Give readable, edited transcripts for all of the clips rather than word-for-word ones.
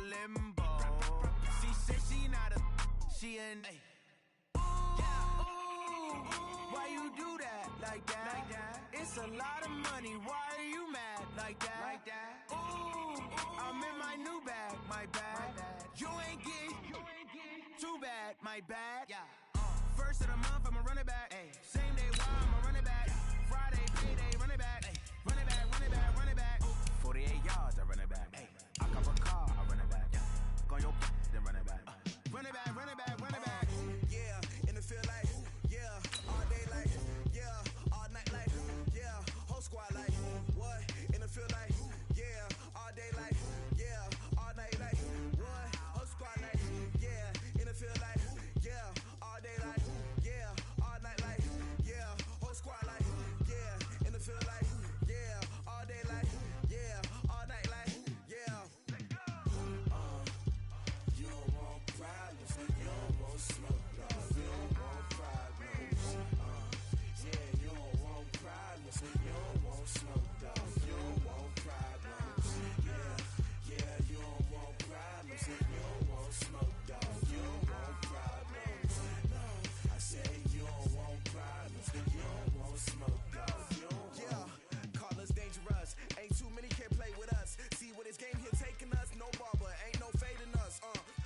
limbo. She said she not a, she an. Why you do that like that? It's a lot of money. Why are you mad like that? Ooh, I'm in my new bag, my bad. You ain't getting too bad, my bad. First of the month, I'ma run it back. Same day, why I'ma run it back. Friday, payday, run it back. Run it back, run it back, run it back. 48 yards, I run it back. I cop a car, I run it back. Go on your then run it back. Run it back, run it back, run it back. Yeah, and it feel like, yeah, all day like, yeah, all night like, yeah, whole squad like, what? And it feel like, yeah, all day like, yeah, all night like, what? Whole squad like, yeah, and it feel like, yeah, all day like, yeah, all night like, yeah, whole squad like, yeah, and it feel like, yeah, all day like, yeah, all night like, yeah. You don't want problems, you don't want smoke, dog. You don't want problems. Yeah, you don't want problems, you don't want smoke, dog. You don't want problems. Yeah, you don't want problems, you don't want smoke, dog. You don't want problems. No, I say you don't want problems, you don't want smoke, dog. You don't want. Call us dangerous. Ain't too many can play with us. See where this game here taking us. No barber, ain't no fading us.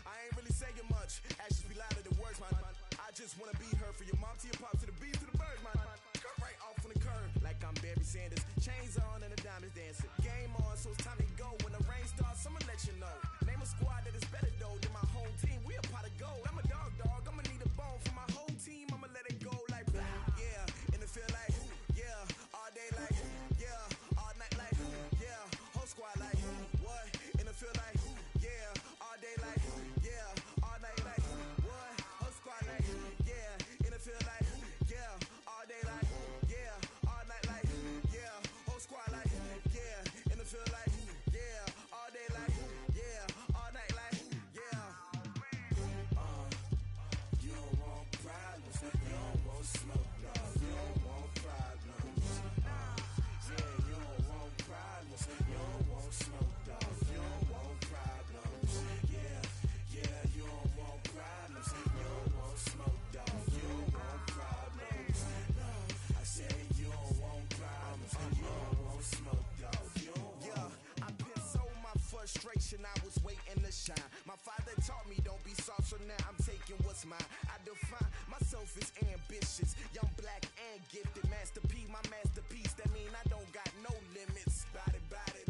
I ain't really saying much. Actions be louder than words, man. I just wanna be her for your mom to your pop to the beat to the birds, man. Cut right off on the curb like I'm Barry Sanders. Chains on and the diamonds dancing. Game on, so it's time to go. When the rain starts, I'ma let you know. Name a squad that is better though than my home team. We a pot of gold. I'm a dog. I'ma need a bone for my whole team. I'ma let it go like blah. Yeah, and it feel like yeah, all day like yeah, all night like yeah, whole squad like what? And it feel like yeah, all day like yeah, all night like what? Whole squad like yeah, and it feel like yeah, all day like yeah, all night like yeah, whole squad like yeah, and it feel like yeah, all day like yeah, all night like yeah. You don't want problems, you don't want smoke, dog. You don't want problems. Yeah, you don't want problems, you don't want smoke, dog. You don't want problems. Yeah, you don't want problems, you don't want smoke, dog. You don't want problems. No, I say you don't want problems, you don't want smoke, dog. You don't want. Yeah, I've been so my frustration, I was waiting to shine. My father taught me don't be soft, so now I'm taking what's mine. I define myself as ambitious, young, black, and gifted. Master P, my masterpiece. That mean I don't got no limits. Bout it,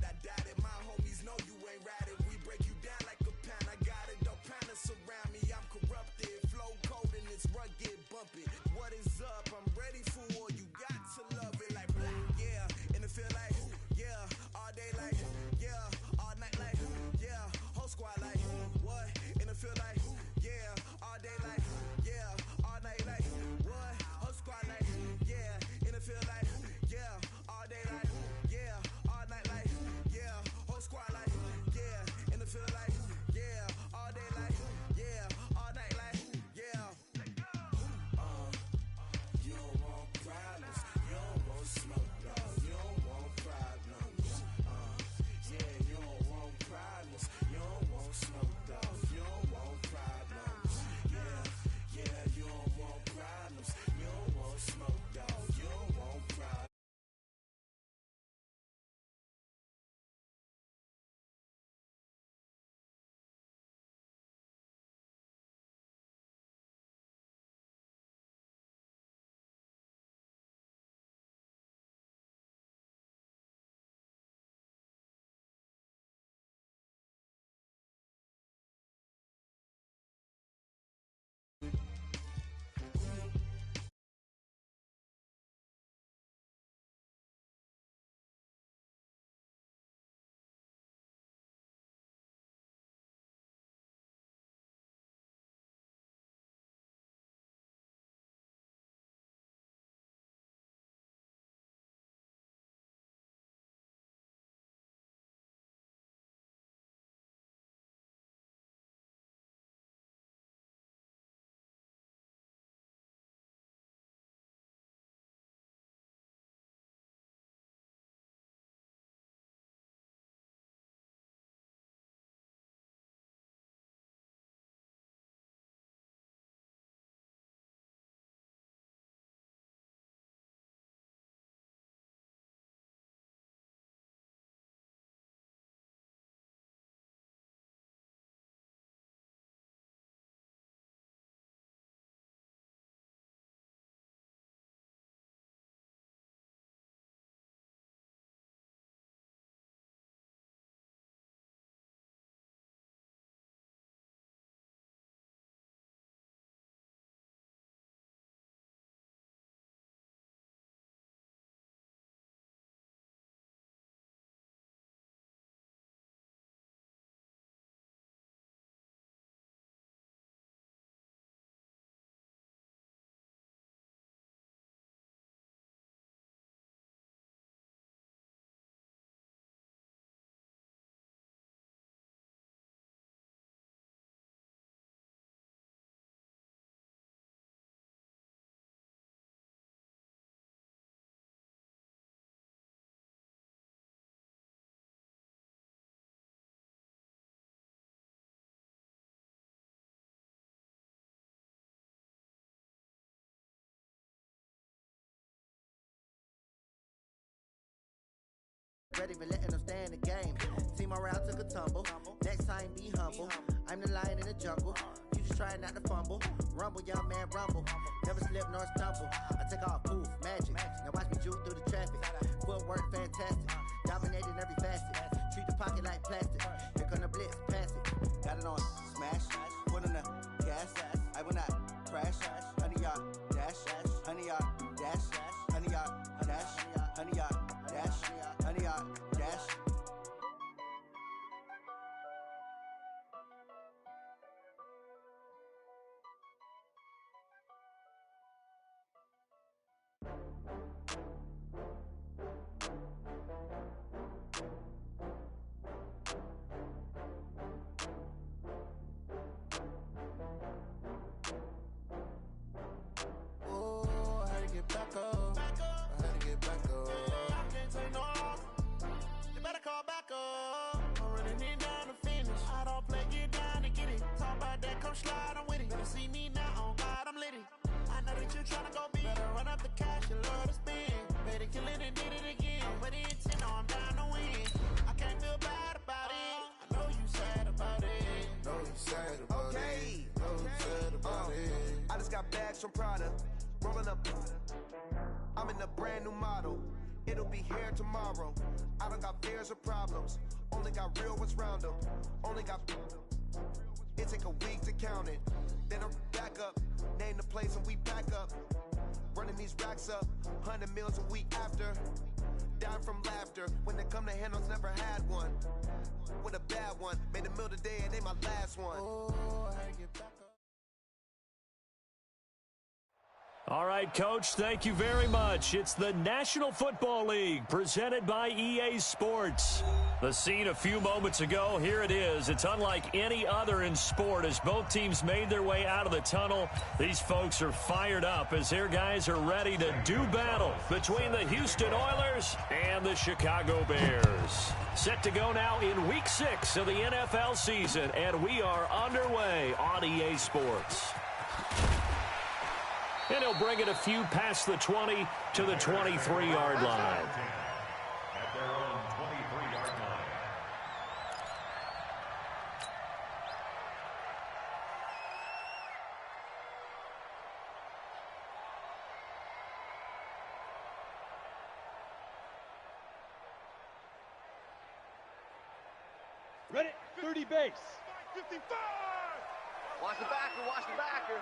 I doubt it. My homies know you ain't ride it. We break you down like a pound. I got it, don't pound to surround me. I'm corrupted, flow cold and it's rugged, bumpy. What is up? I'm ready for war. You got to love it like blah. Yeah, and it feel like yeah, all day like yeah, all night like yeah, whole squad like what? And it feel like yeah, all day like yeah, all night like what? Whole squad Ready for letting them stay in the game. Team morale took a tumble. Next time, be humble. I'm the lion in the jungle. You just trying not to fumble. Rumble, young man, rumble. Never slip nor stumble. I take off, poof, magic. Now watch me juke through the traffic. Footwork fantastic. Dominating every facet. Treat the pocket like plastic. Here come the blitz, pass it. Got it on smash. Put on the gas. I will not crash. Honey, y'all dash. Honey, y'all dash. Honey, y'all dash. Honey, y'all dash. Honey, y'all dash. Back up. I had to get back up. I can't take no loss. You better call back up. I'm running it down to finish. I don't play, get down to get it. Talk about that, come slide, I'm with it. Better see me now, on God, I'm litty. I know that you tryna go big. Better run up the cash, you love to spend. Better kill it and did it again. I'm with it, no, I'm down to win. I can't feel bad about it. I know you sad about it. Know you sad about it. Know you sad about it. I just got bags from Prada. Rolling up, I'm in a brand new model. It'll be here tomorrow. I don't got fears or problems. Only got real ones round them. Only got. It take a week to count it. Then I'm back up. Name the place and we back up. Running these racks up. 100 meals a week after. Down from laughter. When they come to handles, never had one. With a bad one. Made a meal today and ain't my last one. Oh, I had to get back up. All right, Coach, thank you very much. It's the National Football League presented by EA Sports. The scene a few moments ago, here it is. It's unlike any other in sport as both teams made their way out of the tunnel. These folks are fired up as their guys are ready to do battle between the Houston Oilers and the Chicago Bears. Set to go now in Week 6 of the NFL season, and we are underway on EA Sports. And he'll bring it a few past the 20 to the 23-yard line. At their own 23-yard line. Ready, 30 base. 55! Watch the backer, watch the backer.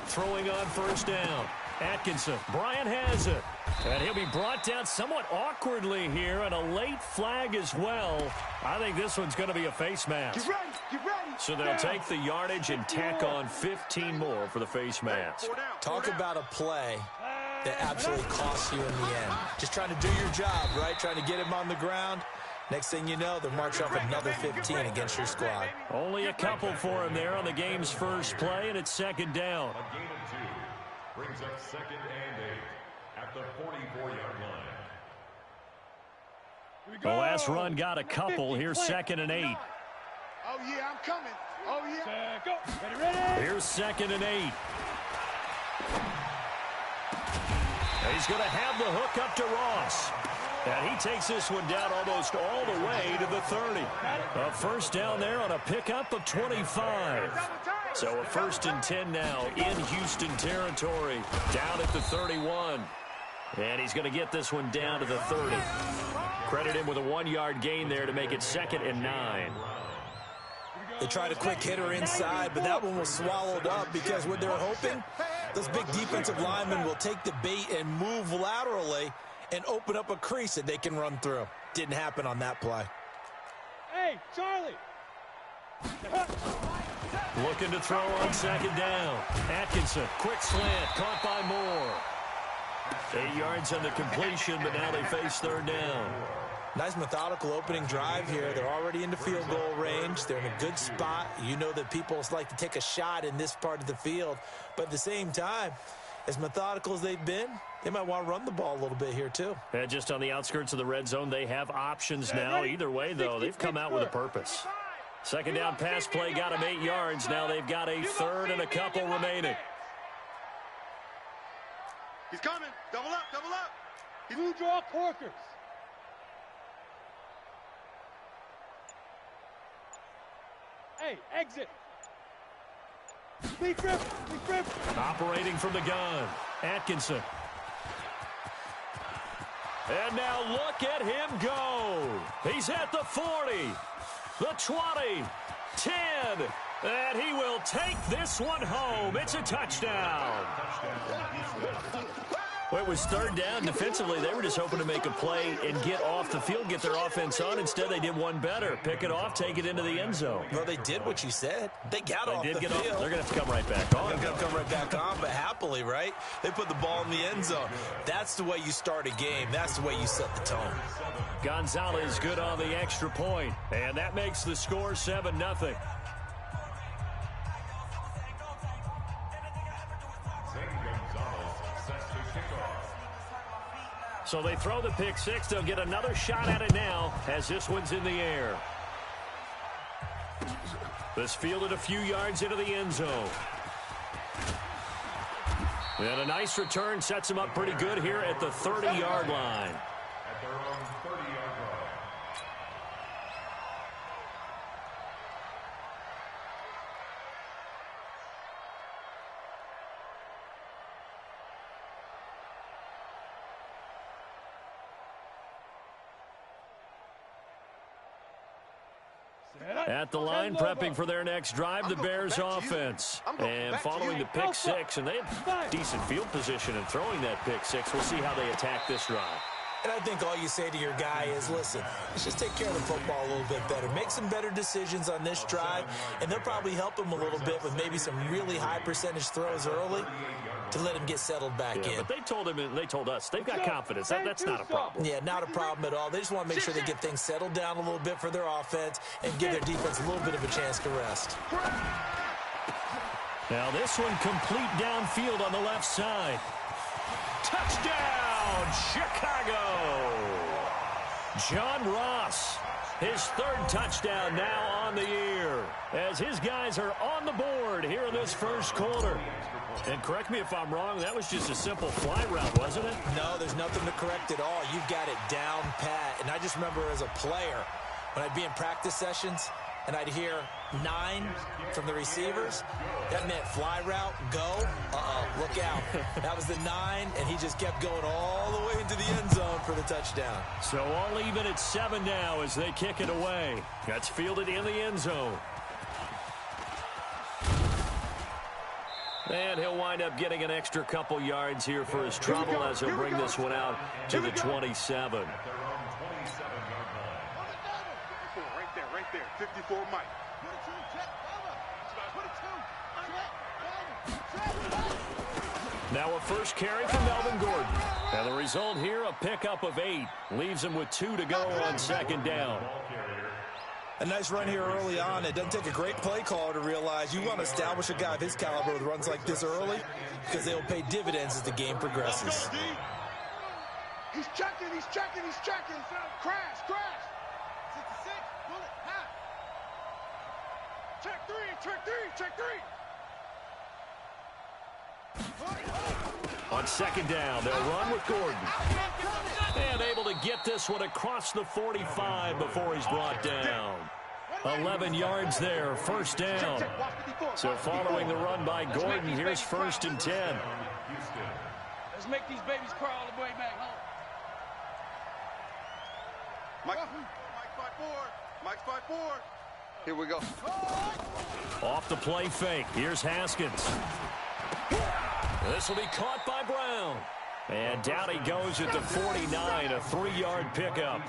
Throwing on first down. Atkinson. Bryant has it. And he'll be brought down somewhat awkwardly here, and a late flag as well. I think this one's going to be a face mask. Get ready, get ready. So they'll take the yardage and tack on 15 more for the face mask. Talk about a play that absolutely costs you in the end. Just trying to do your job, right? Trying to get him on the ground. Next thing you know, they're marching off another 15 against your squad. Only a couple for him there on the game's first play, and it's second down. A gain of 2 brings up 2nd and 8 at the 44-yard line. The last run got a couple. Here's 2nd and 8. Oh, yeah, I'm coming. Oh, yeah. Go. Ready. Here's 2nd and 8. He's going to have the hook up to Ross. And he takes this one down almost all the way to the 30. A first down there on a pickup of 25. So a 1st and 10 now in Houston territory. Down at the 31. And he's going to get this one down to the 30. Credit him with a 1-yard gain there to make it 2nd and 9. They tried a quick hitter inside, but that one was swallowed up because what they're hoping, those big defensive linemen will take the bait and move laterally and open up a crease that they can run through. Didn't happen on that play. Hey, Charlie. Looking to throw on 2nd down. Atkinson, quick slant, caught by Moore. 8 yards on the completion, but now they face 3rd down. Nice methodical opening drive here. They're already into field goal range. They're in a good spot. You know that people like to take a shot in this part of the field. But at the same time, as methodical as they've been, they might want to run the ball a little bit here too. And just on the outskirts of the red zone, they have options now. Either way, though, they've come out with a purpose. Second down pass play got him 8 yards. Now they've got a third and a couple remaining. He's coming. Double up, double up. Blue draw corkers. Hey, exit. Lee Griffin. Operating from the gun, Atkinson. And now look at him go. He's at the 40, the 20, 10, and he will take this one home. It's a touchdown. Well, it was third down. Defensively, they were just hoping to make a play and get off the field, get their offense on. Instead, they did one better. Pick it off, take it into the end zone. Well, they did what you said. They got off the field. They're going to have to come right back on. They're going to come right back on, but happily, right? They put the ball in the end zone. That's the way you start a game. That's the way you set the tone. Gonzalez good on the extra point, and that makes the score 7-0. So they throw the pick six. They'll get another shot at it now as this one's in the air. This fielded a few yards into the end zone. And a nice return sets him up pretty good here at the 30-yard line. At their own 30-yard line. At the line, prepping for their next drive, the Bears offense. And following the pick six, and they have decent field position in throwing that pick six. We'll see how they attack this drive. And I think all you say to your guy is, listen, let's just take care of the football a little bit better. Make some better decisions on this drive, and they'll probably help him a little bit with maybe some really high percentage throws early to let him get settled back in. But they told him, and they told us, they've got confidence. That's not a problem. Yeah, not a problem at all. They just want to make sure they get things settled down a little bit for their offense and give their defense a little bit of a chance to rest. Now this one complete downfield on the left side. Touchdown, Chicago! John Ross, his third touchdown now on the year, as his guys are on the board here in this first quarter. And correct me if I'm wrong, that was just a simple fly route, wasn't it? No, there's nothing to correct at all. You've got it down pat. And I just remember as a player, when I'd be in practice sessions, and I'd hear 9 from the receivers, that meant fly route, go, look out. That was the 9, and he just kept going all the way into the end zone for the touchdown. So all even at 7 now as they kick it away. That's fielded in the end zone. And he'll wind up getting an extra couple yards here for his trouble as he'll bring this one out to the 27. Right there, 54 Mike. Now a first carry from Melvin Gordon. And the result here, a pickup of 8. Leaves him with 2 to go on second down. A nice run here early on. It doesn't take a great play caller to realize you want to establish a guy of his caliber with runs like this early because they will pay dividends as the game progresses. He's checking. Crash. 66, bullet, half. Check three. On second down, they'll run with Gordon. And able to get this one across the 45 before he's brought down. 11 yards there, first down. So following the run by Gordon, here's 1st and 10. Let's make these babies cry all the way back home. Mike's 5-4. Here we go. Off the play fake. Here's Haskins. This will be caught by Brown. And down he goes at the 49, a 3-yard pickup.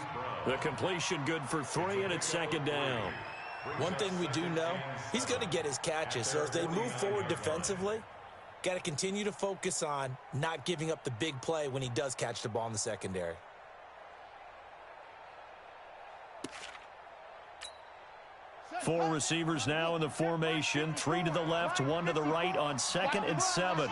The completion good for 3, and it's second down. One thing we do know, he's going to get his catches. So as they move forward defensively, got to continue to focus on not giving up the big play when he does catch the ball in the secondary. Four receivers now in the formation. 3 to the left, 1 to the right on 2nd and 7.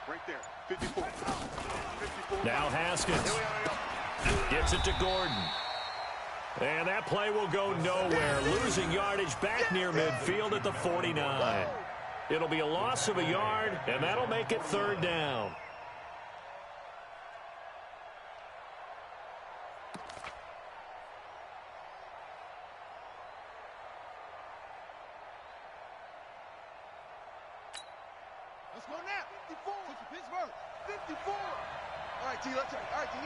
Right there, 54. Now Haskins gets it to Gordon. And that play will go nowhere. Losing yardage back near midfield at the 49. It'll be a loss of a yard, and that'll make it third down. Let's go now. 54. Pittsburgh. 54. All right, T. Let's go. All right, T.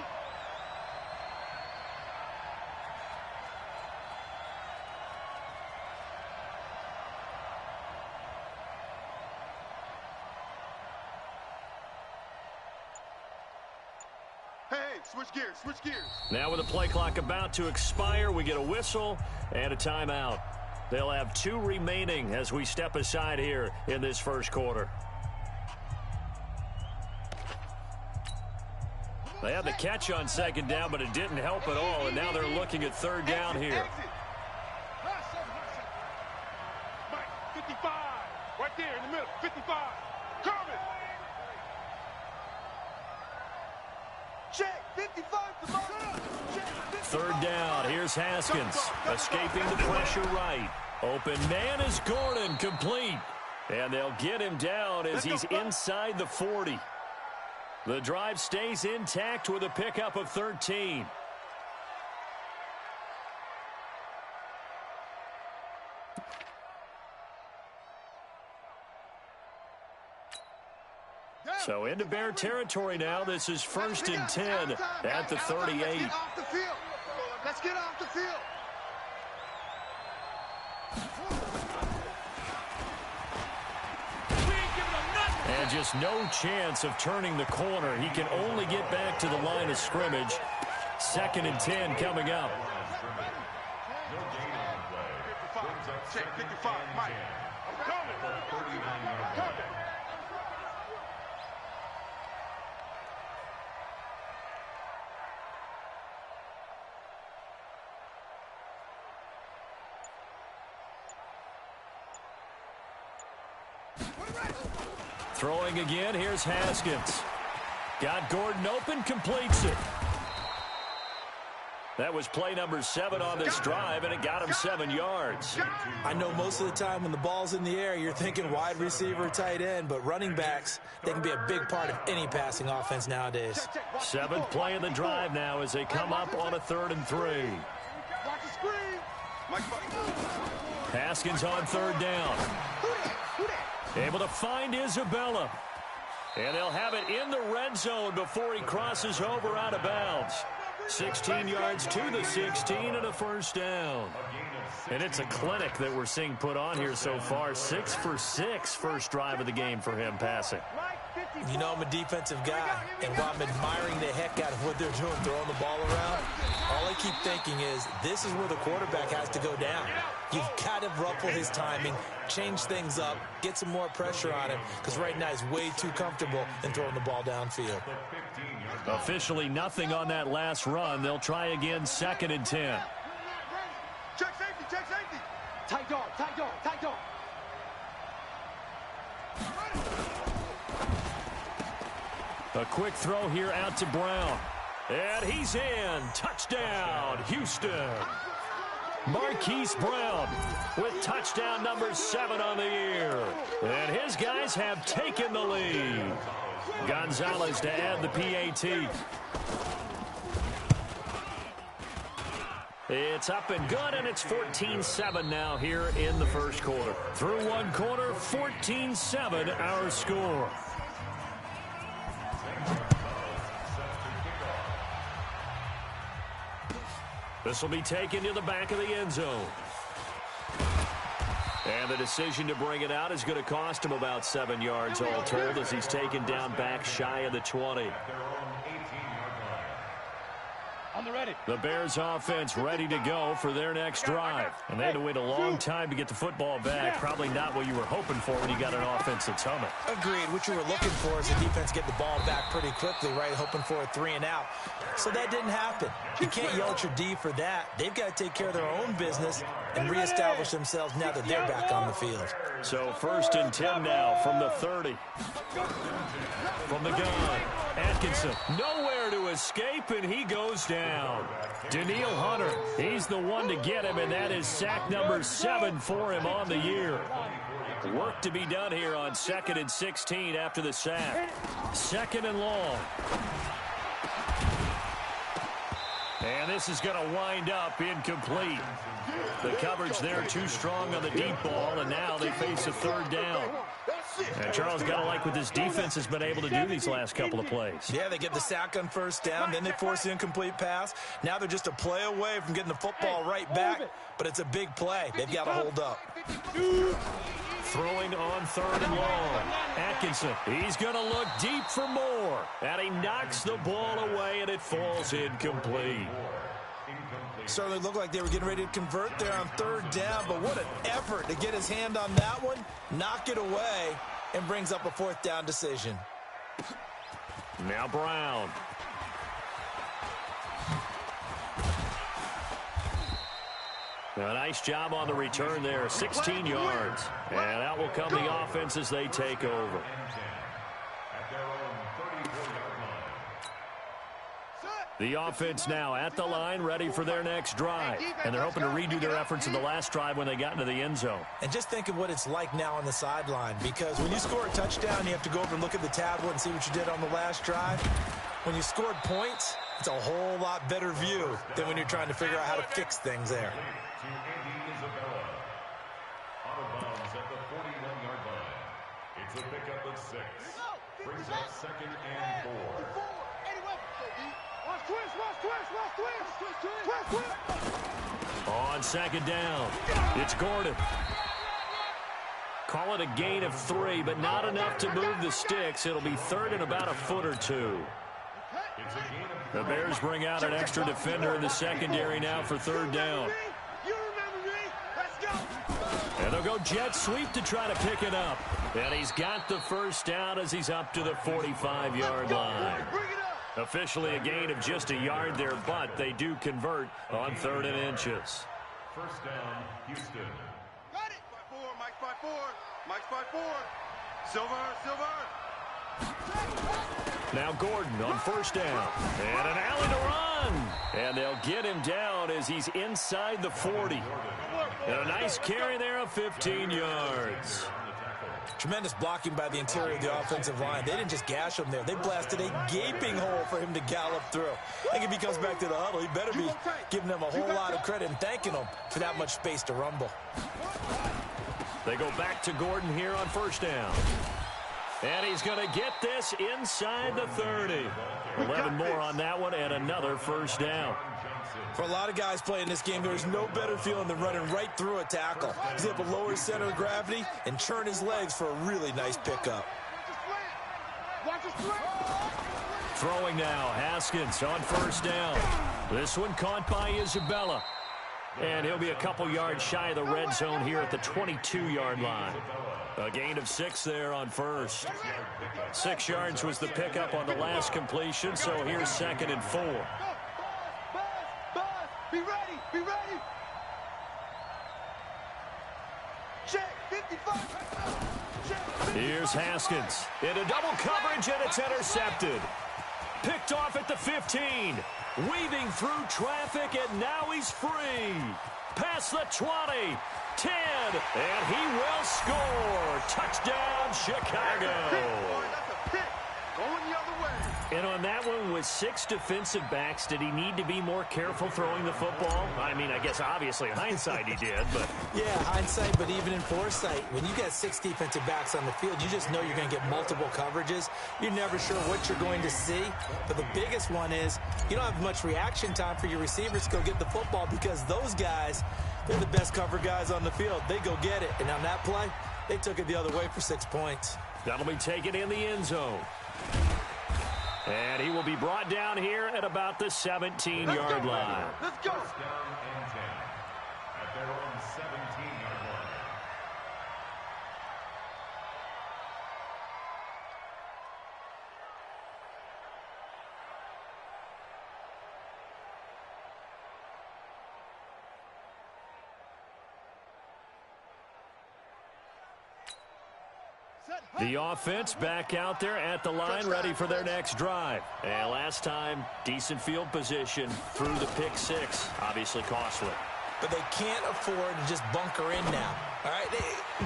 Hey, switch gears, switch gears. Now with the play clock about to expire, we get a whistle and a timeout. They'll have 2 remaining as we step aside here in this first quarter. They had the catch on second down, but it didn't help at all, and now they're looking at third down here. Mike, 55. Right there in the middle, 55. Coming. Check, 55 to Mark. Third down, here's Haskins. Escaping the pressure right. Open man is Gordon, complete. And they'll get him down as he's inside the 40. The drive stays intact with a pickup of 13. So into Bear territory now. This is 1st and 10 at the 38. Let's get off the field. Let's get off the field. And just no chance of turning the corner. He can only get back to the line of scrimmage. 2nd and 10 coming up. Check, 55, Mike. I'm coming. I'm coming. Throwing again, here's Haskins. Got Gordon open, completes it. That was play number 7 on this drive, and it got him 7 yards. I know most of the time when the ball's in the air, you're thinking wide receiver, tight end, but running backs, they can be a big part of any passing offense nowadays. 7th play of the drive now as they come up on a 3rd and 3. Watch the screen. Haskins on 3rd down. Able to find Isabella. And they'll have it in the red zone before he crosses over out of bounds. 16 yards to the 16 and a first down. And it's a clinic that we're seeing put on here so far. 6 for 6 first drive of the game for him passing. You know I'm a defensive guy, and while I'm admiring the heck out of what they're doing, throwing the ball around, all I keep thinking is this is where the quarterback has to go down. You've got to ruffle his timing, change things up, get some more pressure on him, because right now he's way too comfortable in throwing the ball downfield. Officially nothing on that last run. They'll try again, 2nd and 10. Check safety, check safety. Tight dog, tight dog, tight dog. A quick throw here out to Brown. And he's in. Touchdown, Houston. Marquise Brown with touchdown number 7 on the year. And his guys have taken the lead. Gonzalez to add the PAT. It's up and good, and it's 14-7 now here in the first quarter. Through one quarter, 14-7 our score. This will be taken to the back of the end zone. And the decision to bring it out is going to cost him about 7 yards all told as he's taken down back shy of the 20. On the ready. The Bears offense ready to go for their next drive. And they had to wait a long time to get the football back. Probably not what you were hoping for when you got an offense that's humming. Agreed. What you were looking for is the defense get the ball back pretty quickly, right? Hoping for a 3 and out. So that didn't happen. You can't yell at your D for that. They've got to take care of their own business and reestablish themselves now that they're back on the field. So 1st and 10 now from the 30. From the gun, Atkinson nowhere there to escape, and he goes down. Daniil Hunter, he's the one to get him, and that is sack number 7 for him on the year. Work to be done here on 2nd and 16 after the sack. 2nd and long. And this is going to wind up incomplete. The coverage there too strong on the deep ball, and now they face a 3rd down. And Charles, got to like what this defense has been able to do these last couple of plays. Yeah, they get the sack on 1st down, then they force the incomplete pass. Now they're just a play away from getting the football right back, but it's a big play. They've got to hold up. Throwing on 3rd and long. Atkinson, he's going to look deep for more. And he knocks the ball away, and it falls incomplete. Certainly looked like they were getting ready to convert there on 3rd down, but what an effort to get his hand on that one, knock it away, and brings up a 4th down decision. Now Brown. A nice job on the return there, 16 yards. And out will come the offense as they take over. The offense now at the line, ready for their next drive. And they're hoping to redo their efforts in the last drive when they got into the end zone. And just think of what it's like now on the sideline, because when you score a touchdown, you have to go over and look at the tablet and see what you did on the last drive. When you scored points, it's a whole lot better view than when you're trying to figure out how to fix things there. It's a pickup of 6. Brings up 2nd and 4. On 2nd down, it's Gordon. Call it a gain of 3, but not enough to move the sticks. It'll be 3rd and about a foot or 2. The Bears bring out an extra defender in the secondary now for 3rd down. And they'll go jet sweep to try to pick it up. And he's got the 1st down as he's up to the 45-yard line. Officially a gain of just a yard there, but they do convert on 3rd and inches. 1st down, Houston. Got it. 5-4, Mike 5-4. Mike 5-4. Silver. Now Gordon on 1st down. And an alley to run. And they'll get him down as he's inside the 40. And a nice carry there of 15 yards. Tremendous blocking by the interior of the offensive line. They didn't just gash him there. They blasted a gaping hole for him to gallop through. I think if he comes back to the huddle, he better be giving them a whole lot of credit and thanking them for that much space to rumble. They go back to Gordon here on 1st down. And he's going to get this inside the 30. 11 more on that one and another 1st down. For a lot of guys playing this game, there's no better feeling than running right through a tackle. He's able to lower his center of gravity and turn his legs for a really nice pickup. Throwing now, Haskins on 1st down. This one caught by Isabella. And he'll be a couple yards shy of the red zone here at the 22-yard line. A gain of 6 there on 1st. 6 yards was the pickup on the last completion, so here's 2nd and 4. Be ready. Check 55. Check. Here's Haskins into double coverage, and it's intercepted. Picked off at the 15. Weaving through traffic, and now he's free. Past the 20, 10, and he will score. Touchdown, Chicago. That's a pick. Going the other way. And on that one, with 6 defensive backs, did he need to be more careful throwing the football? I mean, I guess obviously hindsight he did, but... Yeah, hindsight, but even in foresight, when you got 6 defensive backs on the field, you just know you're going to get multiple coverages. You're never sure what you're going to see. But the biggest one is you don't have much reaction time for your receivers to go get the football because those guys, they're the best cover guys on the field. They go get it. And on that play, they took it the other way for 6 points. That'll be taken in the end zone. And he will be brought down here at about the 17-yard line. Let's go. 1st down and 10 at their own 17-yard line. The offense back out there at the line, ready for their next drive. And last time, decent field position through the pick six. Obviously costly. But they can't afford to just bunker in now. All right,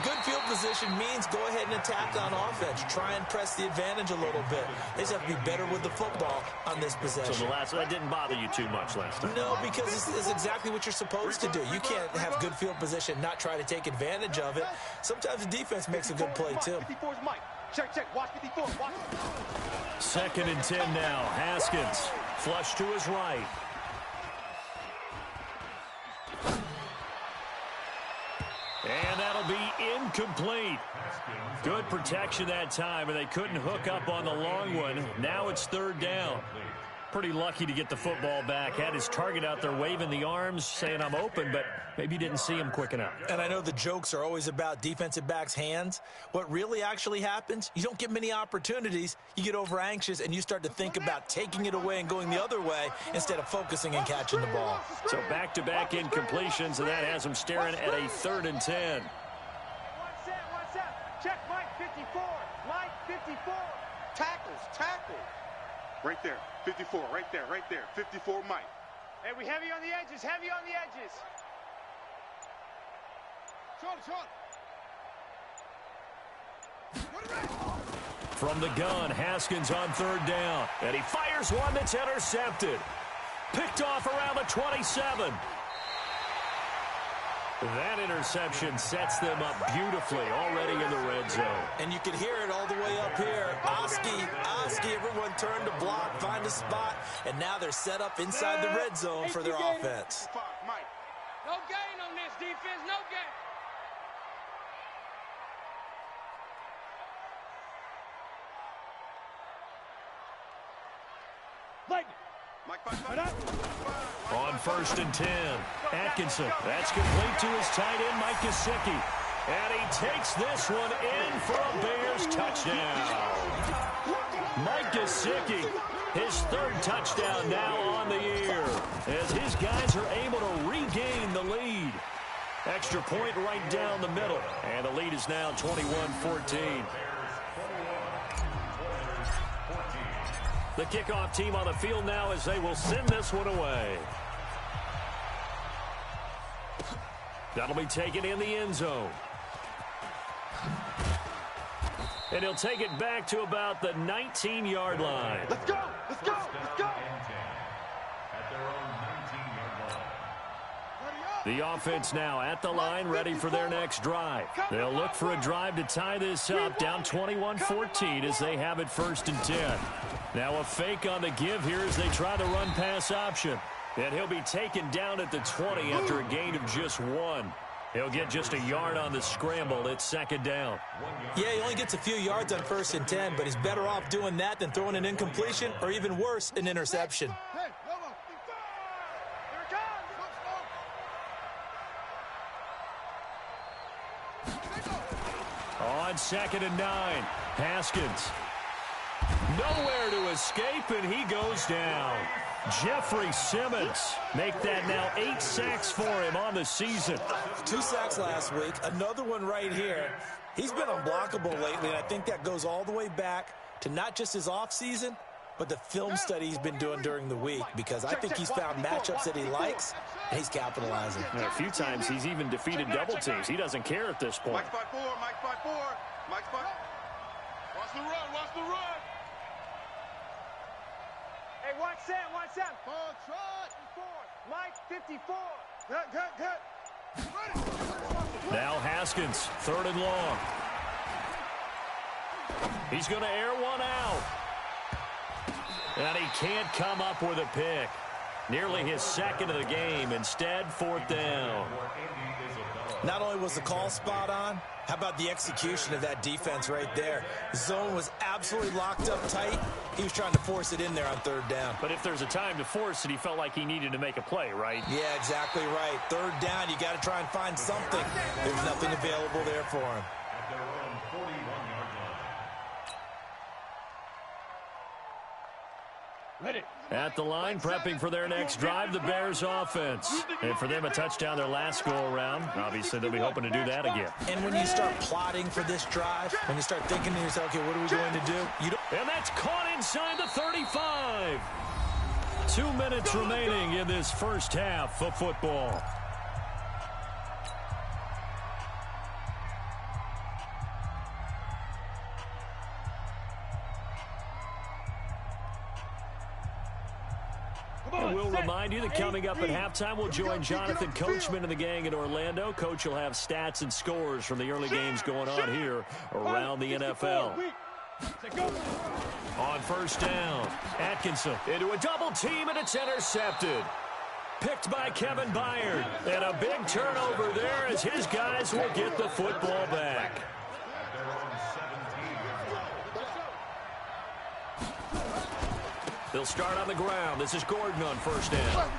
good field position means go ahead and attack on offense. Try and press the advantage a little bit. They just have to be better with the football on this possession. So that didn't bother you too much last time? No, because this is exactly what you're supposed to do. You can't have good field position and not try to take advantage of it. Sometimes the defense makes a good play, too. Check. Watch 54. Watch. 2nd and 10 now. Haskins, flush to his right. And that'll be incomplete. Good protection that time, and they couldn't hook up on the long one. Now it's 3rd down. Pretty lucky to get the football back. Had his target out there waving the arms, saying I'm open, but maybe didn't see him quick enough. And I know the jokes are always about defensive backs' hands. What really actually happens, you don't get many opportunities. You get over anxious, and you start to think about taking it away and going the other way instead of focusing and catching the ball. So back-to-back incompletions, and that has him staring at a 3rd and 10. One set. Check Mike 54. Mike 54. Tackle. Right there. 54. Right there. 54, Mike. Hey, we heavy on the edges. Short. From the gun, Haskins on 3rd down. And he fires one that's intercepted. Picked off around the 27. That interception sets them up beautifully already in the red zone. And you can hear it all the way up here. Oski, everyone turned to block, find a spot, and now they're set up inside the red zone for their offense. No gain on this defense, no gain. On 1st and 10, Atkinson. That's complete to his tight end, Mike Gesicki. And he takes this one in for a Bears touchdown. Mike Gesicki, his 3rd touchdown now on the year, as his guys are able to regain the lead. Extra point right down the middle, and the lead is now 21-14. The kickoff team on the field now as they will send this one away. That'll be taken in the end zone. And he'll take it back to about the 19-yard line. Let's go. The offense now at the line, ready for their next drive. They'll look for a drive to tie this up, down 21-14 as they have it 1st and 10. Now a fake on the give here as they try the run-pass option. And he'll be taken down at the 20 after a gain of just 1. He'll get just a yard on the scramble. It's 2nd down. Yeah, he only gets a few yards on 1st and 10, but he's better off doing that than throwing an incompletion or even worse, an interception. On 2nd and 9, Haskins. Nowhere to escape, and he goes down. Jeffrey Simmons make that now 8 sacks for him on the season. 2 sacks last week, another one right here. He's been unblockable lately, and I think that goes all the way back to not just his offseason, but the film study he's been doing during the week, because I think he's found matchups that he likes, and he's capitalizing. And a few times he's even defeated double teams. He doesn't care at this point. Mike 5-4. Watch the run. Hey, one set. Mike 54. Good. Now Haskins, 3rd and long. He's going to air one out. And he can't come up with a pick. Nearly his 2nd of the game. Instead, 4th down. Not only was the call spot on, how about the execution of that defense right there? The zone was absolutely locked up tight. He was trying to force it in there on 3rd down. But if there's a time to force it, he felt like he needed to make a play, right? Yeah, exactly right. 3rd down, you got to try and find something. There's nothing available there for him. At their own 41-yard line. Ready. At the line, prepping for their next drive, the Bears offense. And for them, a touchdown their last go-around. Obviously, they'll be hoping to do that again. And when you start plotting for this drive, when you start thinking to yourself, okay, what are we going to do? And that's caught inside the 35. 2 minutes remaining in this first half of football. And we'll remind you that coming up at halftime, we'll join Jonathan Coachman and the gang in Orlando. Coach will have stats and scores from the early games going on here around the NFL. On first down, Atkinson into a double team, and it's intercepted. Picked by Kevin Byard. And a big turnover there as his guys will get the football back. They'll start on the ground. This is Gordon on first down.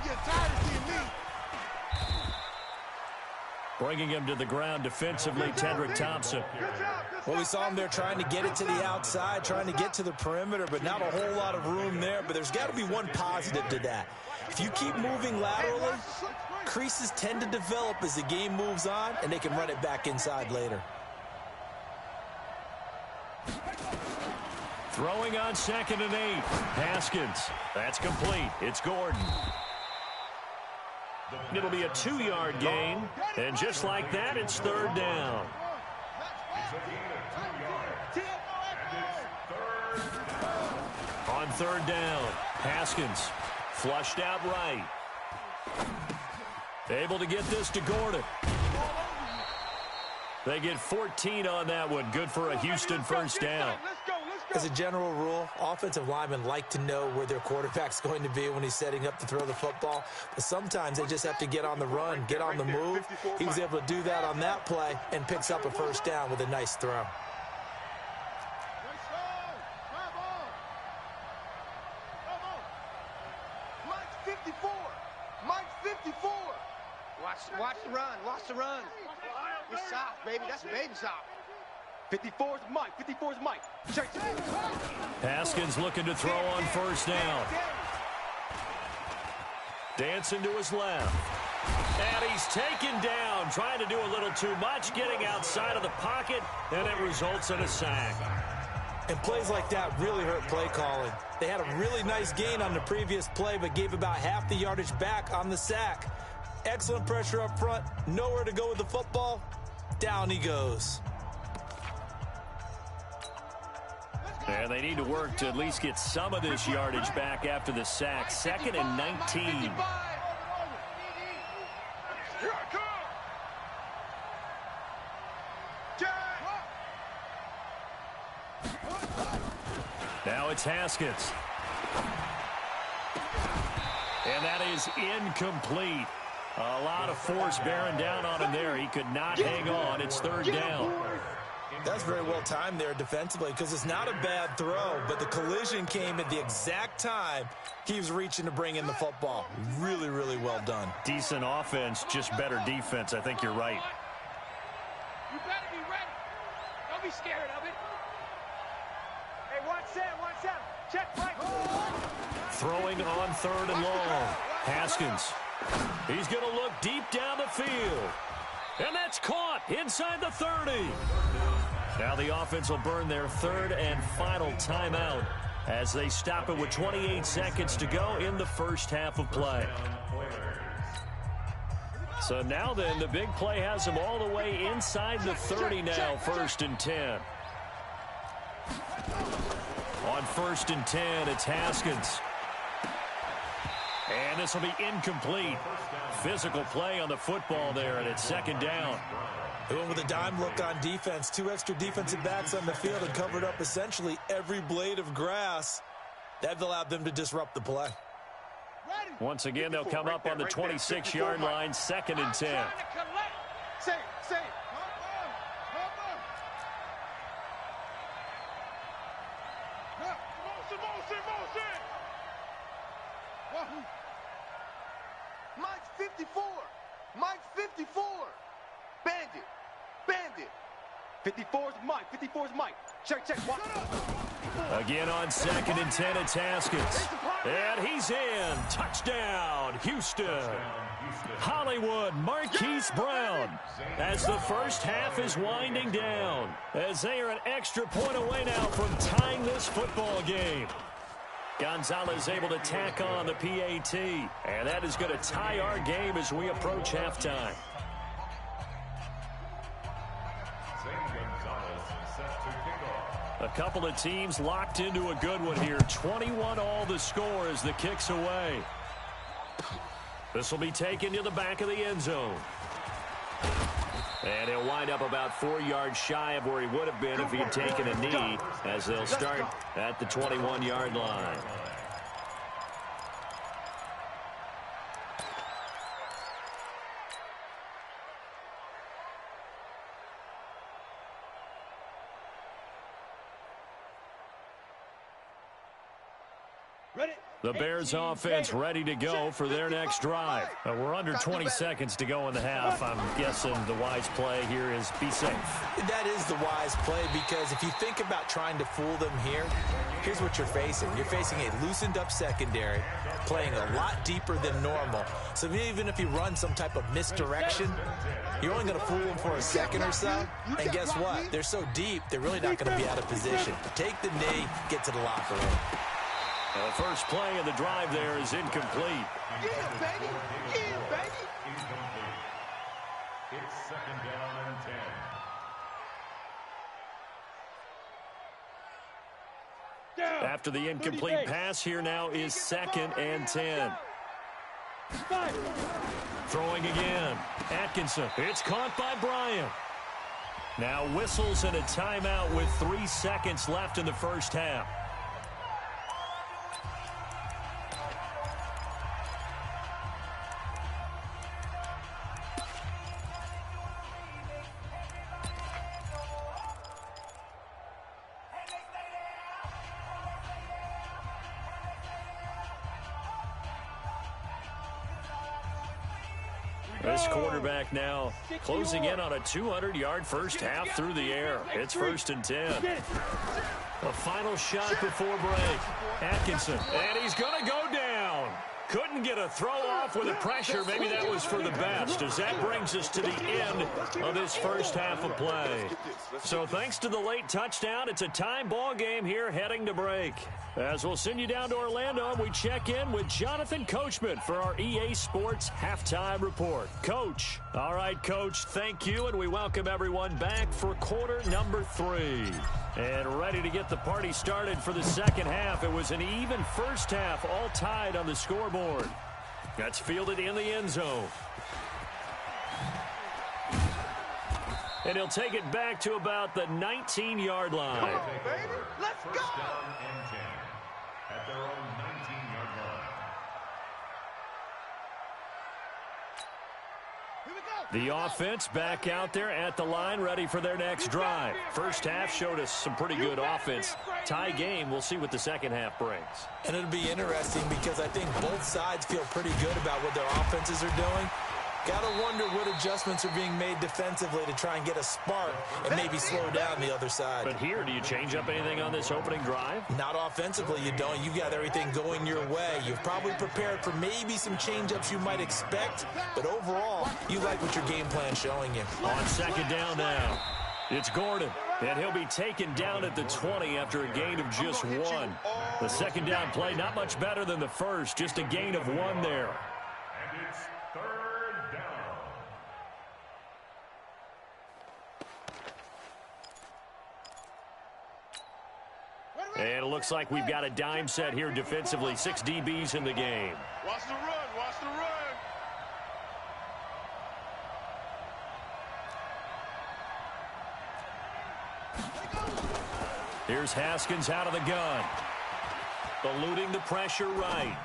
Bringing him to the ground defensively, Tedrick Thompson. Well, we saw him there trying to get it to the outside, trying to get to the perimeter, but not a whole lot of room there. But there's got to be one positive to that. If you keep moving laterally, creases tend to develop as the game moves on, and they can run it back inside later. Throwing on 2nd and 8. Haskins. That's complete. It's Gordon. It'll be a 2-yard gain. And just like that, it's third down. On third down, Haskins flushed out right. Able to get this to Gordon. They get 14 on that one. Good for a Houston first down. As a general rule, offensive linemen like to know where their quarterback's going to be when he's setting up to throw the football. But sometimes they just have to get on the run, get on the move. He was able to do that on that play and picks up a first down with a nice throw. Mike's 54. Mike's 54. Watch the run. Watch the run. It's soft, baby. That's baby soft. 54 is Mike. 54 is Mike. Check. Haskins looking to throw on first down. Dancing to his left. And he's taken down, trying to do a little too much, getting outside of the pocket, and it results in a sack. And plays like that really hurt play calling. They had a really nice gain on the previous play, but gave about half the yardage back on the sack. Excellent pressure up front. Nowhere to go with the football. Down he goes. And they need to work to at least get some of this yardage back after the sack. 2nd and 19. Now it's Haskins. And that is incomplete. A lot of force bearing down on him there. He could not hang on. It's third down. That's very well timed there defensively because it's not a bad throw, but the collision came at the exact time he was reaching to bring in the football. Really, really well done. Decent offense, just better defense. I think you're right. You better be ready. Don't be scared of it. Hey, watch Sam. Check right. Throwing on 3rd and long. Haskins. He's going to look deep down the field. And that's caught inside the 30. Now the offense will burn their 3rd and final timeout as they stop it with 28 seconds to go in the first half of play. So now then, the big play has them all the way inside the 30 now, 1st and 10. On 1st and 10, it's Haskins. And this will be incomplete. Physical play on the football there, and it's 2nd down. They went with a dime look on defense. 2 extra defensive backs on the field and covered up essentially every blade of grass. That allowed them to disrupt the play. Once again, they'll come up on the 26-yard line, 2nd and 10. Say it. Mike's 54. Mike's 54. Bandit. 54 is Mike. 54 is Mike. Check. Watch. Again on 2nd and 10, it's Haskins. And he's in. Touchdown, Houston. Hollywood Marquise Brown as the first half is winding down, as they are an extra point away now from tying this football game. Gonzalez able to tack on the PAT, and that is going to tie our game as we approach halftime. A couple of teams locked into a good one here. 21 all the score as the kick's away. This will be taken to the back of the end zone. And he'll wind up about 4 yards shy of where he would have been if he had taken a knee, as they'll start at the 21-yard line. The Bears offense ready to go for their next drive. We're under 20 seconds to go in the half. I'm guessing the wise play here is be safe. That is the wise play, because if you think about trying to fool them here, here's what you're facing. You're facing a loosened up secondary, playing a lot deeper than normal. So even if you run some type of misdirection, you're only going to fool them for a second or so. And guess what? They're so deep, they're really not going to be out of position. Take the knee, get to the locker room. The first play of the drive there is incomplete. Yeah, baby. Yeah, baby. Incomplete. It's 2nd down and 10. After the incomplete pass, here now is 2nd and 10. Throwing again. Atkinson. It's caught by Bryant. Now whistles and a timeout with 3 seconds left in the first half. This quarterback now closing in on a 200-yard first half through the air. It's 1st and 10. A final shot before break. Atkinson, and he's going to go down. Couldn't get a throw off with the pressure. Maybe that was for the best, as that brings us to the end of this first half of play. So thanks to the late touchdown, it's a tie ball game here heading to break. As we'll send you down to Orlando, we check in with Jonathan Coachman for our EA Sports Halftime Report. Coach. All right, Coach, thank you, and we welcome everyone back for quarter number 3. And ready to get the party started for the second half. It was an even first half, all tied on the scoreboard. That's fielded in the end zone. And he'll take it back to about the 19-yard line. Come on, baby. Let's go. 1st down and 10 at their own 19-yard line. The offense back out there at the line, ready for their next drive. First half showed us some pretty good offense. Tie game, we'll see what the second half brings. And it'll be interesting because I think both sides feel pretty good about what their offenses are doing. Got to wonder what adjustments are being made defensively to try and get a spark and maybe slow down the other side. But here, do you change up anything on this opening drive? Not offensively, you don't. You've got everything going your way. You've probably prepared for maybe some change-ups you might expect, but overall, you like what your game plan's showing you. On second down now, it's Gordon, and he'll be taken down at the 20 after a gain of just 1. The second down play, not much better than the first, just a gain of 1 there. And it's 3rd down. And it looks like we've got a dime set here defensively. 6 DBs in the game. Watch the run. Watch the run. Here's Haskins out of the gun. Eluding the pressure right.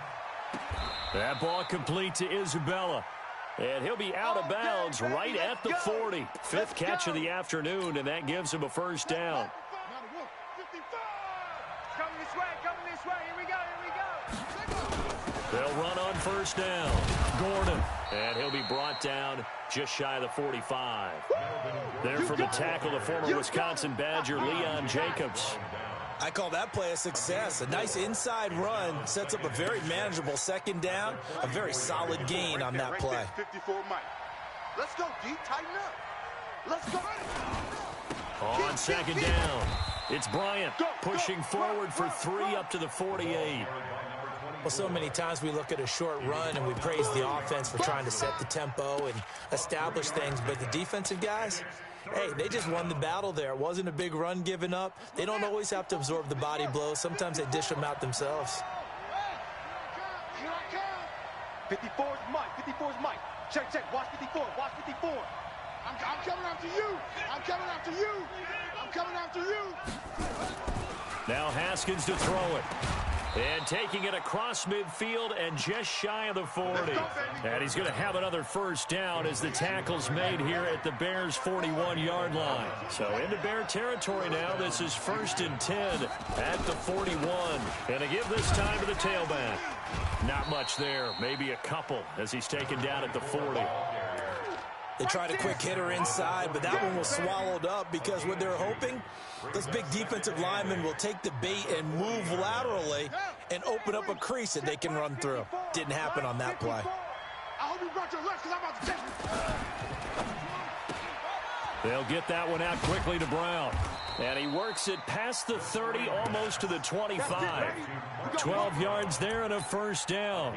That ball complete to Isabella. And he'll be out of bounds right at the 40. 5th catch of the afternoon, and that gives him a first down. Coming this way. Here we go. They'll run on first down. Gordon. And he'll be brought down just shy of the 45. There for the tackle, the former Wisconsin Badger, Leon Jacobs. I call that play a success. A nice inside run sets up a very manageable second down, a very solid gain on that play. 54 Mike. Let's go, D. Tighten up. Let's go. On second down, it's Bryant pushing forward for 3 up to the 48. Well, so many times we look at a short run and we praise the offense for trying to set the tempo and establish things, but the defensive guys, hey, they just won the battle there. It wasn't a big run given up. They don't always have to absorb the body blows. Sometimes they dish them out themselves. 54 is Mike. 54 is Mike. Check, check. Watch 54. Watch 54. I'm coming after you. I'm coming after you. I'm coming after you. Now Haskins to throw it. And taking it across midfield and just shy of the 40. And he's going to have another first down as the tackle's made here at the Bears' 41-yard line. So into Bear territory now. This is 1st and 10 at the 41. And to give this time to the tailback. Not much there. Maybe a couple as he's taken down at the 40. They tried a quick hitter inside, but that one was swallowed up because what they're hoping, those big defensive linemen will take the bait and move laterally and open up a crease that they can run through. Didn't happen on that play. I hope you brought your left because I'm about to take you. They'll get that one out quickly to Brown. And he works it past the 30, almost to the 25. 12 yards there and a first down.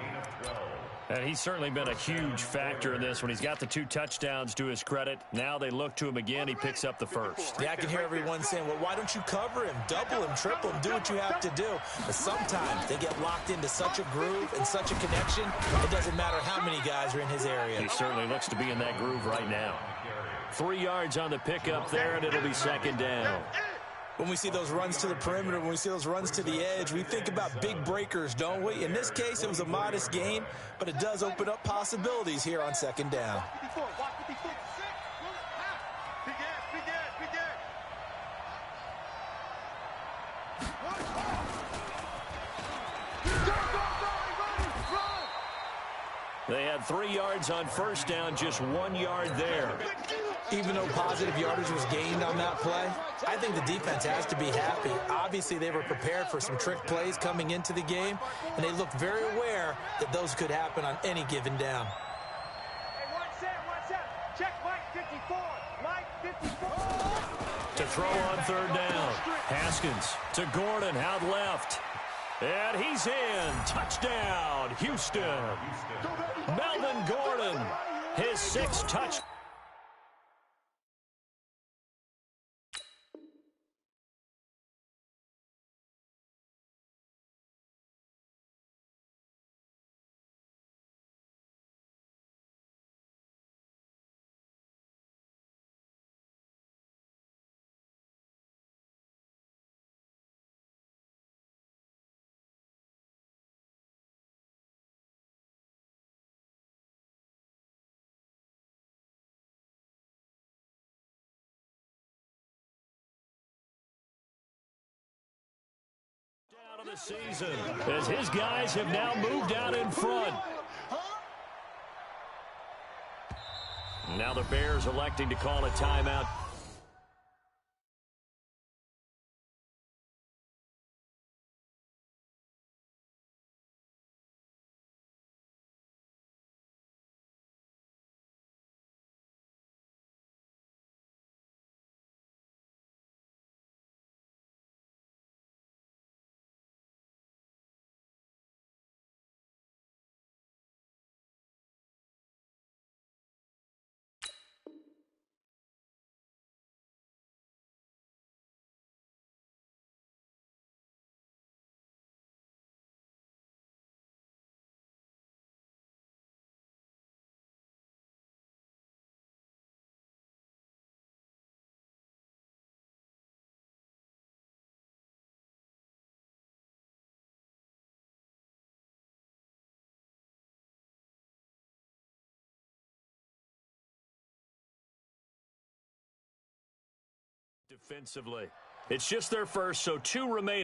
And he's certainly been a huge factor in this when he's got the 2 touchdowns to his credit. Now they look to him again. He picks up the first. Yeah, I can hear everyone saying, well, why don't you cover him, double him, triple him, do what you have to do. But sometimes they get locked into such a groove and such a connection, it doesn't matter how many guys are in his area. He certainly looks to be in that groove right now. 3 yards on the pickup there, and it'll be second down. When we see those runs to the perimeter, when we see those runs to the edge, we think about big breakers, don't we? In this case, it was a modest gain, but it does open up possibilities here on second down. They had 3 yards on first down, just 1 yard there. Even though positive yardage was gained on that play, I think the defense has to be happy. Obviously, they were prepared for some trick plays coming into the game, and they looked very aware that those could happen on any given down. Hey, watch out. Check Mike 54. Mike 54. To throw on third down. Haskins to Gordon out left. And he's in. Touchdown, Houston. Melvin Gordon, his 6th touchdown. Of the season as his guys have now moved out in front. Now the Bears electing to call a timeout. Defensively, it's just their first, so 2 remain.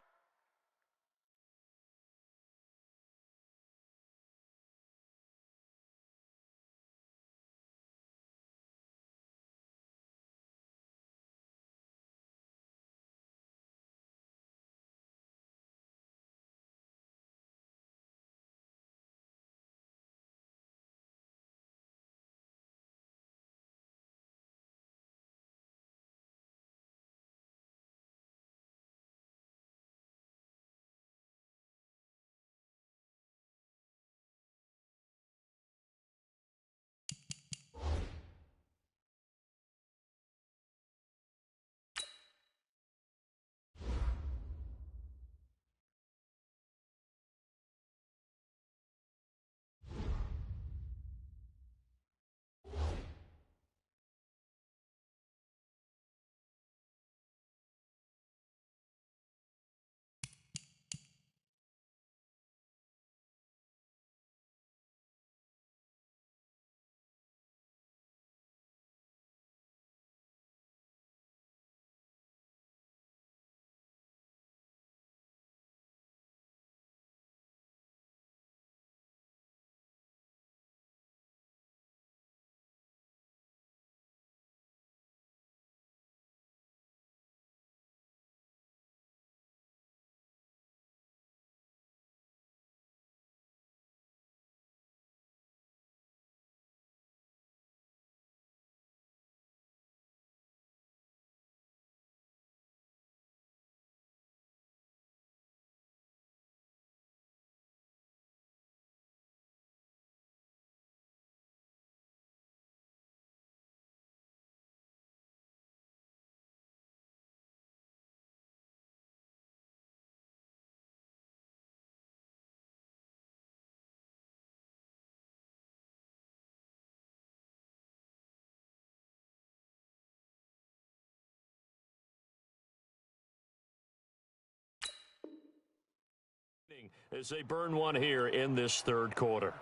As they burn one here in this third quarter.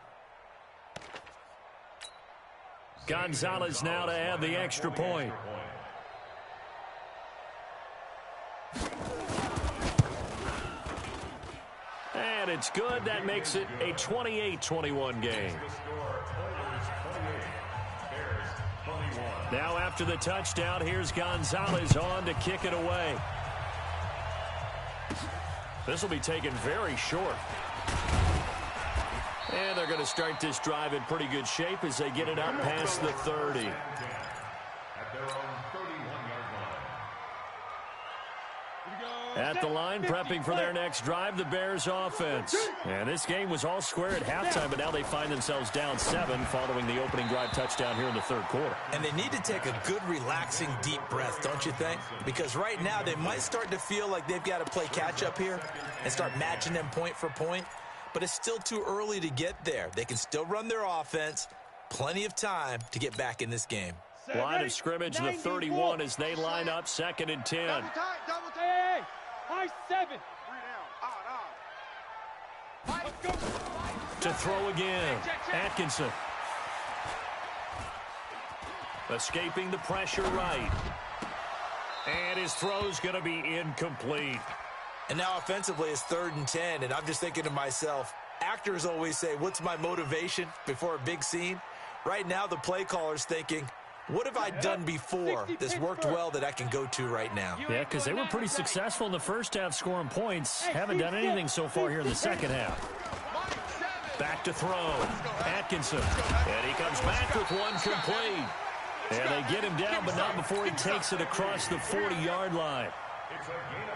Gonzalez now to add the extra point. And it's good. That makes it a 28-21 game. Now after the touchdown, here's Gonzalez on to kick it away. This will be taken very short. And they're going to start this drive in pretty good shape as they get it up past the 30. At the line, prepping for their next drive, the Bears offense. And this game was all square at halftime, but now they find themselves down 7 following the opening drive touchdown here in the third quarter. And they need to take a good, relaxing, deep breath, don't you think? Because right now they might start to feel like they've got to play catch-up here and start matching them point for point. But it's still too early to get there. They can still run their offense. Plenty of time to get back in this game. Line of scrimmage, the 31 as they line up, 2nd and 10. Hey, high 7. 3 down. To throw again, Atkinson. Escaping the pressure right. And his throw's going to be incomplete. And now offensively it's 3rd and 10, and I'm just thinking to myself, actors always say, what's my motivation before a big scene? Right now the play caller's thinking, what have I done before that's worked well that I can go to right now? Yeah, because they were pretty successful in the first half scoring points. Haven't done anything so far here in the second half. Back to throw. Atkinson. And he comes back with one complete. And they get him down, but not before he takes it across the 40-yard line.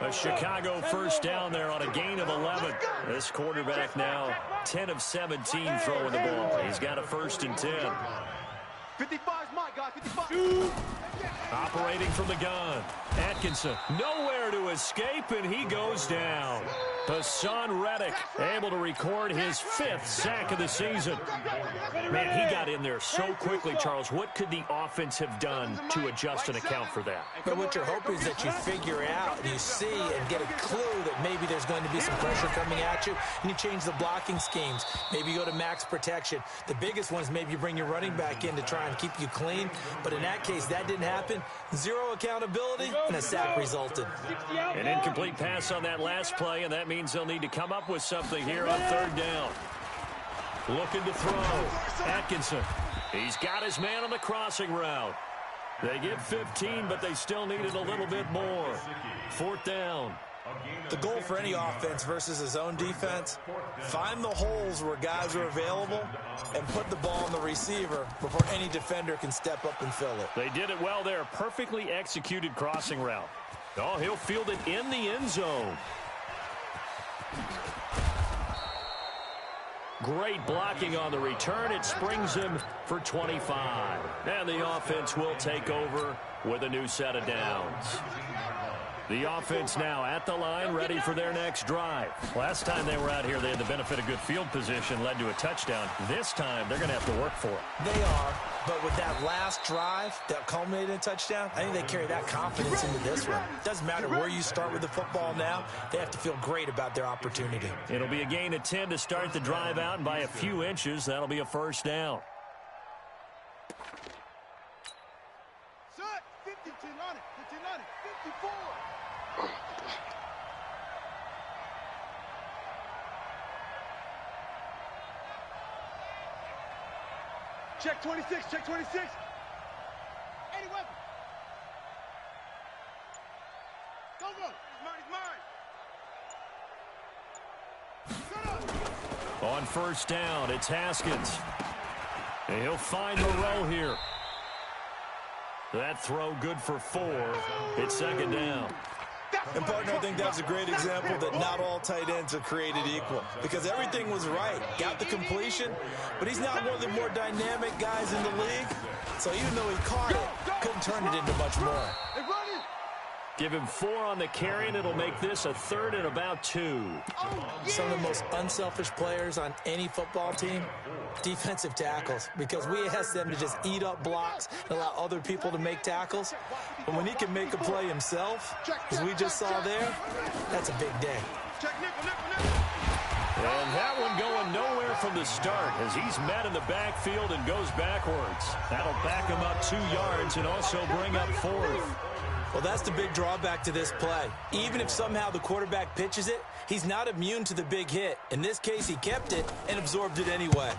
A Chicago first down there on a gain of 11. This quarterback now 10 of 17 throwing the ball. He's got a 1st and 10. 55's mine, guys. 55. Operating from the gun. Atkinson nowhere to escape, and he goes down. Hassan Reddick able to record his 5th sack of the season. Man, he got in there so quickly, Charles. What could the offense have done to adjust and account for that? But what you're hoping is that you figure out, you see, and get a clue that maybe there's going to be some pressure coming at you, and you change the blocking schemes. Maybe you go to max protection. The biggest one is maybe you bring your running back in to try and keep you clean. But in that case, that didn't happen. 0 accountability, and a sack resulted. An incomplete pass on that last play, and that means they'll need to come up with something here on 3rd down. Looking to throw. Atkinson. He's got his man on the crossing route. They get 15, but they still needed a little bit more. 4th down. The goal for any offense versus his own defense, find the holes where guys are available and put the ball on the receiver before any defender can step up and fill it. They did it well there. Perfectly executed crossing route. Oh, he'll field it in the end zone. Great blocking on the return. It springs him for 25. And the offense will take over with a new set of downs. The offense now at the line, ready for their next drive. Last time they were out here, they had the benefit of good field position, led to a touchdown. This time, they're going to have to work for it. They are, but with that last drive that culminated in a touchdown, I think they carry that confidence into this one. Doesn't matter where you start with the football now, they have to feel great about their opportunity. It'll be a gain of 10 to start the drive out, and by a few inches, that'll be a 1st down. Set. 52 on it. 54. Check 26, check 26. 80 weapon. Go, go. He's mine, On 1st down, it's Haskins. And he'll find Moreau here. That throw good for 4. It's 2nd down. And, partner, I think that's a great example that not all tight ends are created equal because everything was right. Got the completion, but he's not one of the more dynamic guys in the league. So even though he caught it, couldn't turn it into much more. Give him 4 on the carry, and it'll make this a 3rd and about 2. Some of the most unselfish players on any football team, defensive tackles, because we ask them to just eat up blocks and allow other people to make tackles. But when he can make a play himself, as we just saw there, that's a big day. And that one going nowhere from the start as he's met in the backfield and goes backwards. That'll back him up 2 yards and also bring up 4th. Well, that's the big drawback to this play. Even if somehow the quarterback pitches it, he's not immune to the big hit. In this case, he kept it and absorbed it anyway.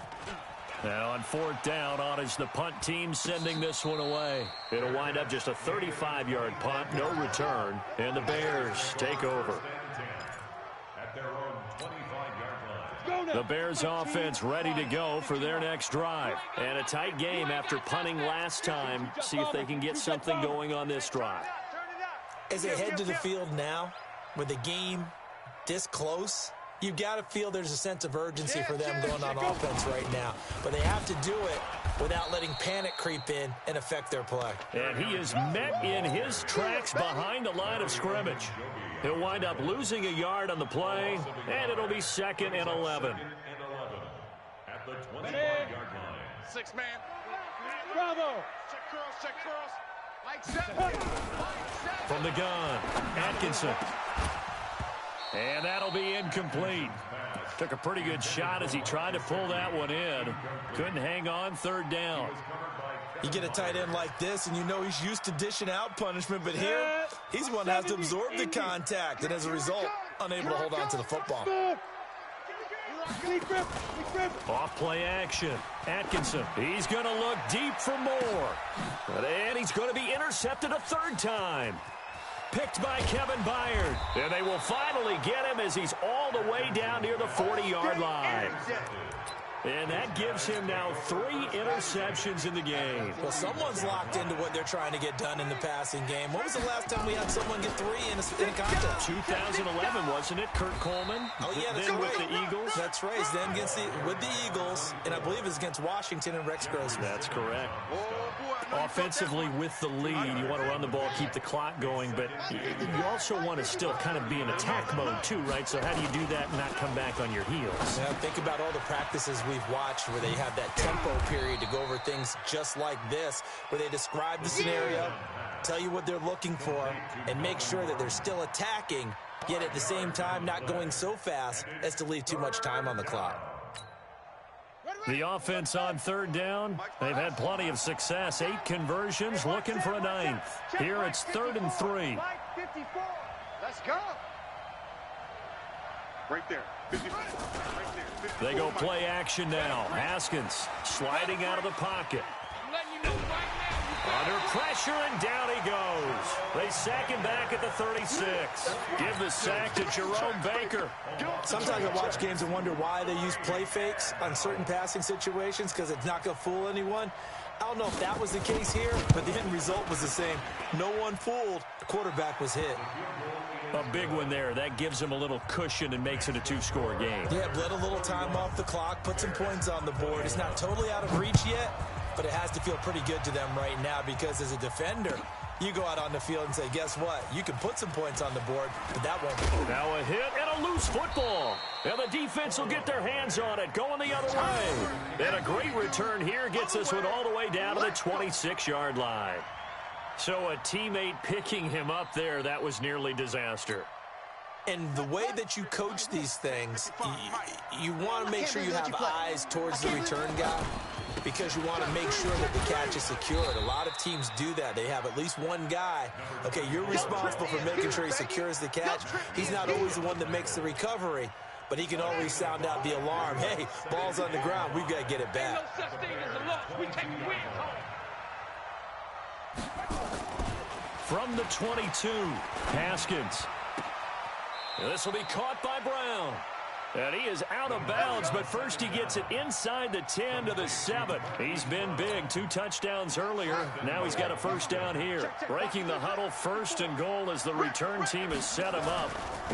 Now on 4th down, on is the punt team sending this one away. It'll wind up just a 35-yard punt, no return, and the Bears take over. At their own 25-yard line. The Bears offense ready to go for their next drive. And a tight game after punting last time. See if they can get something going on this drive. As they head to the field now, with the game this close, you've got to feel there's a sense of urgency for them going on offense right now. But they have to do it without letting panic creep in and affect their play. And he is met in his tracks behind the line of scrimmage. He'll wind up losing a yard on the play, and it'll be 2nd and 11. At the 25-yard line. 6-man. Bravo. Check cross. Like 7. From the gun, Atkinson. And that'll be incomplete. Took a pretty good shot as he tried to pull that one in. Couldn't hang on, 3rd down. You get a tight end like this, and you know he's used to dishing out punishment, but here, he's one that has to absorb the contact, and as a result, unable to hold on to the football. Off play action. Atkinson. He's going to look deep for more. And he's going to be intercepted a 3rd time. Picked by Kevin Byard. And they will finally get him as he's all the way down near the 40-yard line. And that gives him now 3 interceptions in the game. Well, someone's locked into what they're trying to get done in the passing game. When was the last time we had someone get 3 in a contest? 2011, wasn't it? Kurt Coleman? Oh, yeah, that's then right. With the Eagles? That's right. Then with the Eagles, and I believe it's against Washington and Rex Grossman. That's correct. Offensively with the lead, you want to run the ball, keep the clock going, but you also want to still kind of be in attack mode too, right? So how do you do that and not come back on your heels? Yeah, think about all the practices we've watched where they have that tempo period to go over things just like this, where they describe the scenario, tell you what they're looking for, and make sure that they're still attacking, yet at the same time not going so fast as to leave too much time on the clock. The offense on 3rd down, they've had plenty of success. 8 conversions, looking for a 9th. Here it's 3rd and 3. Let's go. Right there. 54. Right there. 54. They go play action now. Haskins sliding out of the pocket. I'm letting you know right now. Under pressure, and down he goes. They sack him back at the 36. Give the sack to Jerome Baker. Sometimes I watch games and wonder why they use play fakes on certain passing situations, because it's not going to fool anyone. I don't know if that was the case here, but the end result was the same. No one fooled. The quarterback was hit. A big one there. That gives him a little cushion and makes it a 2-score game. Yeah, let a little time off the clock, put some points on the board. It's not totally out of reach yet, but it has to feel pretty good to them right now, because as a defender, you go out on the field and say, guess what? You can put some points on the board, but that won't be. Now a hit and a loose football. And the defense will get their hands on it, going the other way. And a great return here gets this one all the way down to the 26-yard line. So a teammate picking him up there, that was nearly disaster. And the way that you coach these things, you want to make sure you have eyes towards the return guy, because you want to make sure that the catch is secured. A lot of teams do that. They have at least one guy. Okay, you're responsible for making sure he secures the catch. He's not always the one that makes the recovery, but he can always sound out the alarm. Hey, ball's on the ground. We've got to get it back. No such thing as a loss. We take wins home. From the 22, Haskins. This will be caught by Brown. And he is out of bounds, but first he gets it inside the 10 to the 7. He's been big, 2 touchdowns earlier. Now he's got a 1st down here. Breaking the huddle, 1st and goal as the return team has set him up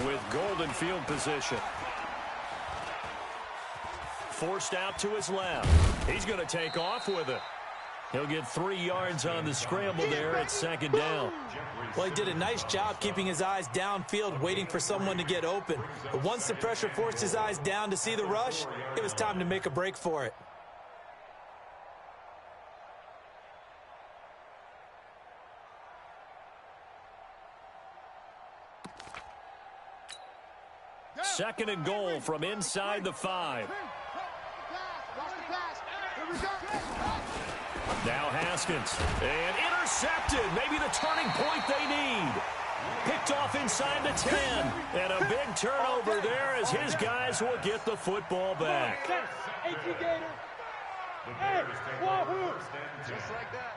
with golden field position. Forced out to his left. He's going to take off with it. He'll get 3 yards on the scramble there at 2nd down. Well, he did a nice job keeping his eyes downfield, waiting for someone to get open. But once the pressure forced his eyes down to see the rush, it was time to make a break for it. second and goal from inside the 5. Now Haskins. And intercepted. Maybe the turning point they need. Picked off inside the 10. And a big turnover there as his guys will get the football back. Just like that.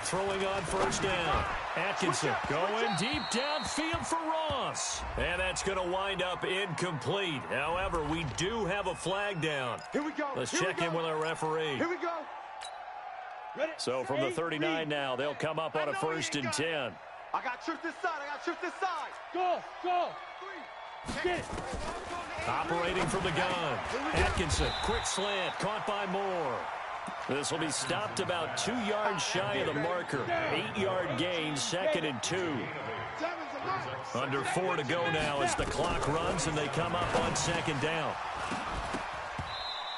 Throwing on first down. Atkinson going deep downfield for Ross. And that's going to wind up incomplete. However, we do have a flag down. Here we go. Let's check in with our referee. Here we go. So from the 39 now, they'll come up on a 1st and 10. I got trips this side. Go. Get it. Operating from the gun. Atkinson, quick slant, caught by Moore. This will be stopped about 2 yards shy of the marker. 8-yard gain, 2nd and 2. Under 4 to go now as the clock runs and they come up on 2nd down.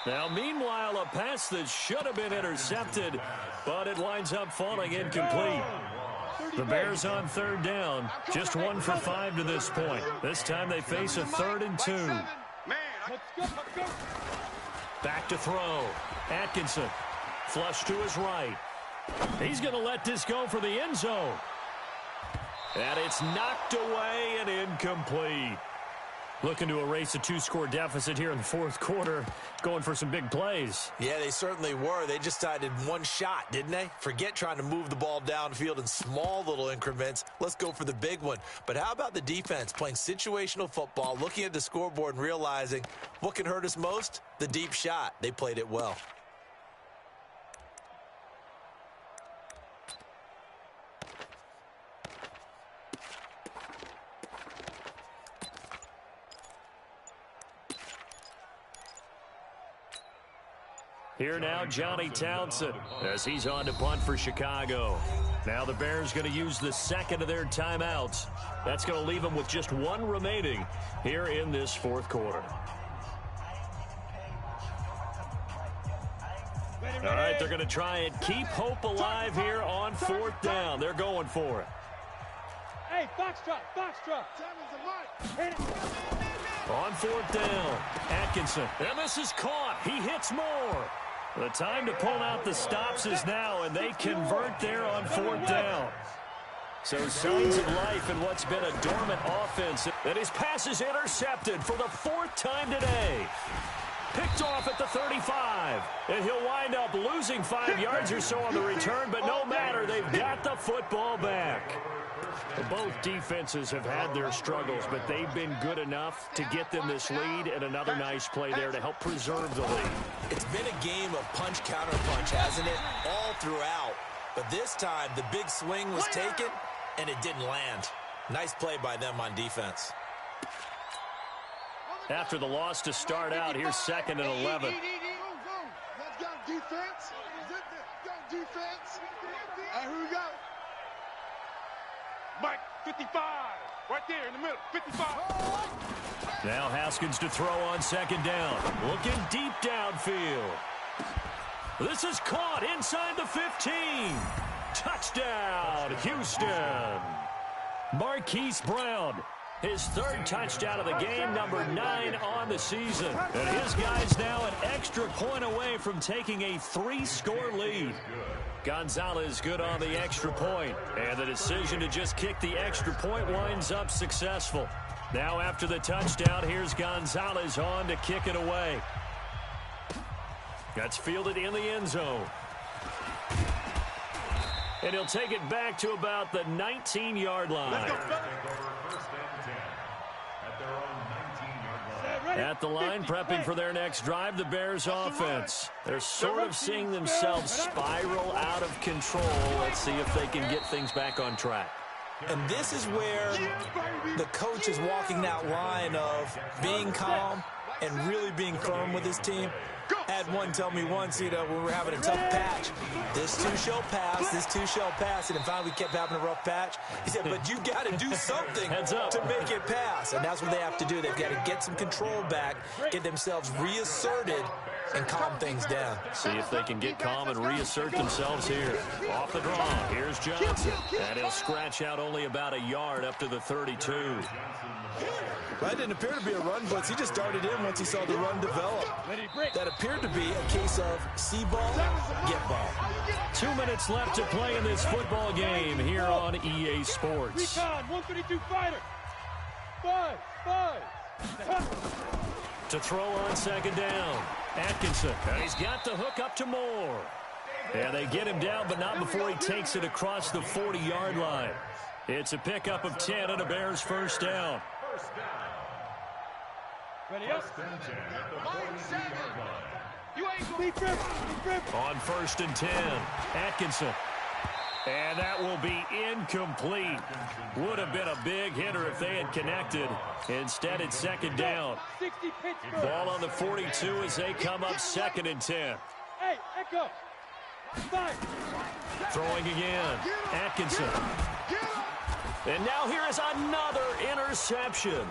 Now, meanwhile, a pass that should have been intercepted, but it winds up falling incomplete. The Bears on 3rd down, just 1 for 5 to this point. This time they face a 3rd and 2. Back to throw. Atkinson, flush to his right. He's going to let this go for the end zone. And it's knocked away and incomplete. Looking to erase a 2-score deficit here in the 4th quarter. Going for some big plays. Yeah, they certainly were. They just decided one shot, didn't they? Forget trying to move the ball downfield in small little increments. Let's go for the big one. But how about the defense playing situational football, looking at the scoreboard and realizing what can hurt us most? The deep shot. They played it well. Here now, Johnny Townsend, as he's on to punt for Chicago. Now the Bears going to use the 2nd of their timeouts. That's going to leave them with just 1 remaining here in this 4th quarter. All right, they're going to try and keep hope alive here on 4th down. They're going for it. Hey, box drop. On 4th down, Atkinson. And this is caught. He hits Moore. The time to pull out the stops is now, and they convert there on 4th down. So signs of life in what's been a dormant offense. And his pass is intercepted for the 4th time today. Picked off at the 35. And he'll wind up losing 5 yards or so on the return, but no matter, they've got the football back. Both defenses have had their struggles, but they've been good enough to get them this lead, and another nice play there to help preserve the lead. It's been a game of punch-counter-punch, hasn't it? All throughout. But this time, the big swing was taken, and it didn't land. Nice play by them on defense. After the loss to start out, here's 2nd and 11. Let's go defense. Go defense. And here we go. Mike, 55. Right there in the middle, 55. Now Haskins to throw on 2nd down. Looking deep downfield. This is caught inside the 15. Touchdown, Houston. Marquise Brown. His 3rd touchdown of the game, number 9 on the season. And his guys now an extra point away from taking a 3-score lead. Gonzalez good on the extra point. And the decision to just kick the extra point winds up successful. Now after the touchdown, here's Gonzalez on to kick it away. That's fielded in the end zone. And he'll take it back to about the 19-yard line. At the line, prepping for their next drive, the Bears offense. They're sort of seeing themselves spiral out of control. Let's see if they can get things back on track. And this is where the coach is walking that line of being calm and really being firm with his team. Had one tell me once, when we were having a tough patch, this too shall pass, this too shall pass, and then finally we kept having a rough patch. He said, but you got to do something to make it pass, and that's what they have to do. They've got to get some control back, get themselves reasserted, and calm things down. See if they can get calm and reassert themselves here. Off the draw, here's Johnson, and he'll scratch out only about a yard up to the 32. That didn't appear to be a run blitz. He just darted in once he saw the run develop. That appeared to be a case of see ball, get ball. 2 minutes left to play in this football game here on EA Sports. Recon, 132 fighter. 5. To throw on second down. Atkinson. And he's got the hook up to Moore. And they get him down, but not before he takes it across the 40-yard line. It's a pickup of 10 and a Bears first down. Ready up. You ain't going to be on 1st and 10. Atkinson. And that will be incomplete. Would have been a big hitter if they had connected. Instead, it's second down. Ball on the 42 as they come up 2nd and 10. Hey, Echo. Throwing again. Atkinson. And now here is another interception.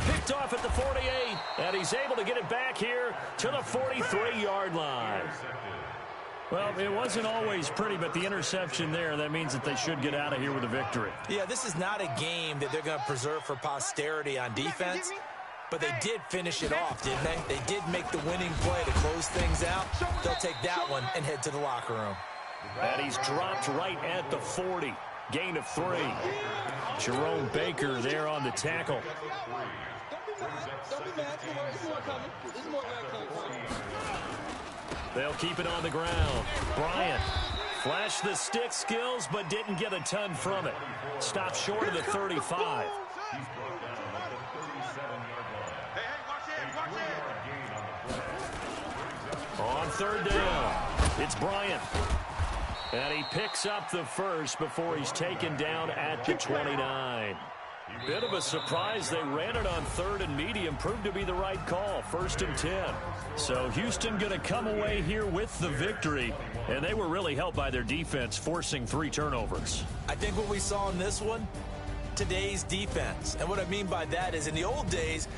Picked off at the 48, and he's able to get it back here to the 43-yard line. Well, it wasn't always pretty, but the interception there, that means that they should get out of here with a victory. Yeah, this is not a game that they're going to preserve for posterity on defense, but they did finish it off, didn't they? They did make the winning play to close things out. They'll take that one and head to the locker room. And he's dropped right at the 40. Gain of 3. Jerome Baker there on the tackle. They'll keep it on the ground. Bryant flashed the stick skills, but didn't get a ton from it. Stopped short of the 35. On 3rd down, it's Bryant. And he picks up the first before he's taken down at the 29. Bit of a surprise. They ran it on 3rd and medium. Proved to be the right call. 1st and 10. So Houston going to come away here with the victory. And they were really helped by their defense, forcing 3 turnovers. I think what we saw in this one, today's defense. And what I mean by that is in the old days,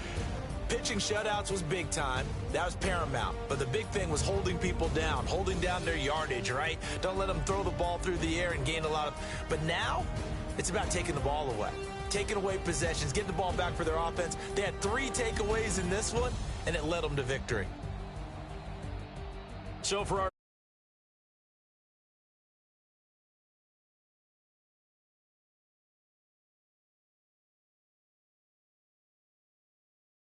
pitching shutouts was big time. That was paramount. But the big thing was holding people down, holding down their yardage, right? Don't let them throw the ball through the air and gain a lot of... But now, it's about taking the ball away. Taking away possessions, getting the ball back for their offense. They had 3 takeaways in this one, and it led them to victory. So for our